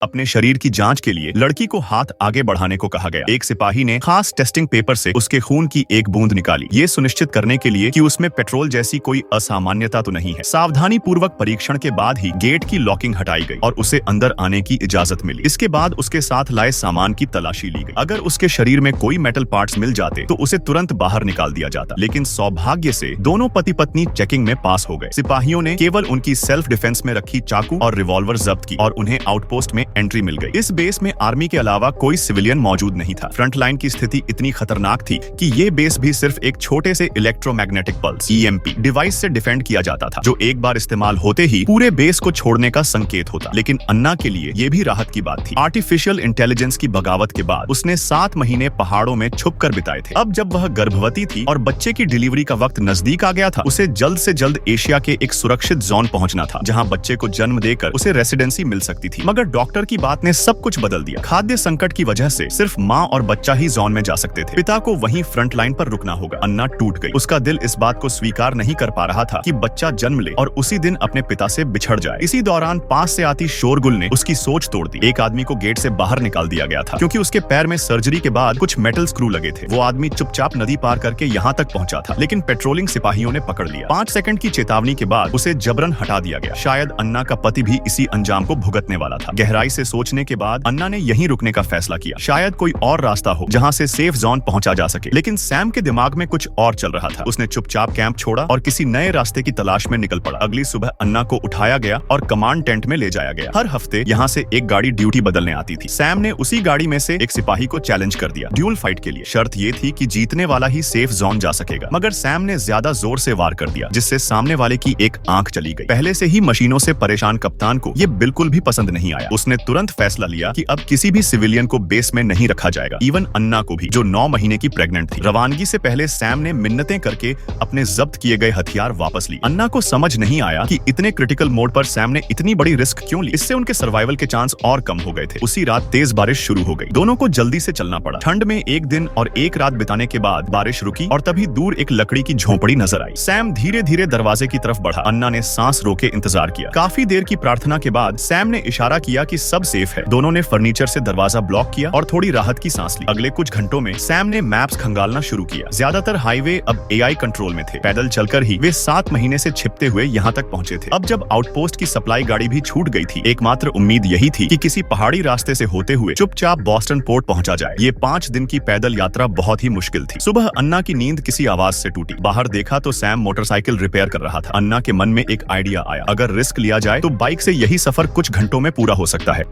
अपने शरीर की जांच के लिए लड़की को हाथ आगे बढ़ाने को कहा गया। एक सिपाही ने खास टेस्टिंग पेपर से उसके खून की एक बूंद निकाली, ये सुनिश्चित करने के लिए कि उसमें पेट्रोल जैसी कोई असामान्यता तो नहीं है। सावधानी पूर्वक परीक्षण के बाद ही गेट की लॉकिंग हटाई गई और उसे अंदर आने की इजाजत मिली। इसके बाद उसके साथ लाए सामान की तलाशी ली गई। अगर उसके शरीर में कोई मेटल पार्ट्स मिल जाते तो उसे तुरंत बाहर निकाल दिया जाता, लेकिन सौभाग्य से दोनों पति पत्नी चेकिंग में पास हो गए। सिपाहियों ने केवल उनकी सेल्फ डिफेंस में रखी चाकू और रिवॉल्वर जब्त की और उन्हें आउटपोस्ट में एंट्री मिल गई। इस बेस में आर्मी के अलावा कोई सिविलियन मौजूद नहीं था। फ्रंट लाइन की स्थिति इतनी खतरनाक थी कि ये बेस भी सिर्फ एक छोटे से इलेक्ट्रोमैग्नेटिक पल्स (EMP) डिवाइस से डिफेंड किया जाता था, जो एक बार इस्तेमाल होते ही पूरे बेस को छोड़ने का संकेत होता। लेकिन अन्ना के लिए ये भी राहत की बात थी। आर्टिफिशियल इंटेलिजेंस की बगावत के बाद उसने 7 महीने पहाड़ों में छुप कर बिताए थे। अब जब वह गर्भवती थी और बच्चे की डिलीवरी का वक्त नजदीक आ गया था, उसे जल्द से जल्द एशिया के एक सुरक्षित जोन पहुंचना था, जहां बच्चे को जन्म देकर उसे रेसिडेंसी मिल सकती थी। मगर डॉक्टर की बात ने सब कुछ बदल दिया। खाद्य संकट की वजह से सिर्फ माँ और बच्चा ही जोन में जा सकते थे। पिता को वहीं फ्रंट लाइन पर रुकना होगा। अन्ना टूट गई। उसका दिल इस बात को स्वीकार नहीं कर पा रहा था कि बच्चा जन्म ले और उसी दिन अपने पिता से बिछड़ जाए। इसी दौरान पास से आती शोरगुल ने उसकी सोच तोड़ दी। एक आदमी को गेट से बाहर निकाल दिया गया था, क्योंकि उसके पैर में सर्जरी के बाद कुछ मेटल स्क्रू लगे थे। वो आदमी चुपचाप नदी पार करके यहाँ तक पहुंचा था, लेकिन पेट्रोलिंग सिपाहियों ने पकड़ लिया। 5 सेकंड की चेतावनी के बाद उसे जबरन हटा दिया गया। शायद अन्ना का पति भी इसी अंजाम को भुगतने वाला था। गहराई से सोचने के बाद अन्ना ने यहीं रुकने का फैसला किया। शायद कोई और रास्ता हो जहां से सेफ जोन पहुंचा जा सके। लेकिन सैम के दिमाग में कुछ और चल रहा था। उसने चुपचाप कैंप छोड़ा और किसी नए रास्ते की तलाश में निकल पड़ा। अगली सुबह अन्ना को उठाया गया और कमांड टेंट में ले जाया गया। हर हफ्ते यहाँ से एक गाड़ी ड्यूटी बदलने आती थी। सैम ने उसी गाड़ी में से एक सिपाही को चैलेंज कर दिया ड्यूल फाइट के लिए। शर्त ये थी कि जीतने वाला ही सेफ जोन जा सकेगा। मगर सैम ने ज्यादा जोर से वार कर दिया, जिससे सामने वाले की एक आंख चली गई। पहले से ही मशीनों से परेशान कप्तान को ये बिल्कुल भी पसंद नहीं आया। उसने तुरंत फैसला लिया कि अब किसी भी सिविलियन को बेस में नहीं रखा जाएगा, इवन अन्ना को भी, जो 9 महीने की प्रेग्नेंट थी। रवानगी से पहले सैम ने मिन्नतें करके अपने जब्त किए गए हथियार वापस ली। अन्ना को समझ नहीं आया कि इतने क्रिटिकल मोड पर सैम ने इतनी बड़ी रिस्क क्यों ली। इससे उनके सर्वाइवल के चांस और कम हो गए थे। उसी रात तेज बारिश शुरू हो गई। दोनों को जल्दी से चलना पड़ा। ठंड में एक दिन और एक रात बिताने के बाद बारिश रुकी और तभी दूर एक लकड़ी की झोपड़ी नजर आई। सैम धीरे धीरे दरवाजे की तरफ बढ़ा। अन्ना ने सांस रोके इंतजार किया। काफी देर की प्रार्थना के बाद सैम ने इशारा किया कि सब सेफ है। दोनों ने फर्नीचर से दरवाजा ब्लॉक किया और थोड़ी राहत की सांस ली। अगले कुछ घंटों में सैम ने मैप्स खंगालना शुरू किया। ज्यादातर हाईवे अब AI कंट्रोल में थे। पैदल चलकर ही वे 7 महीने से छिपते हुए यहाँ तक पहुंचे थे। अब जब आउटपोस्ट की सप्लाई गाड़ी भी छूट गई थी, एकमात्र उम्मीद यही थी कि किसी पहाड़ी रास्ते से होते हुए चुपचाप बॉस्टन पोर्ट पहुंचा जाए। ये 5 दिन की पैदल यात्रा बहुत ही मुश्किल थी। सुबह अन्ना की नींद किसी आवाज से टूटी। बाहर देखा तो सैम मोटरसाइकिल रिपेयर कर रहा था। अन्ना के मन में एक आइडिया आया, अगर रिस्क लिया जाए तो बाइक से यही सफर कुछ घंटों में पूरा हो सकता है।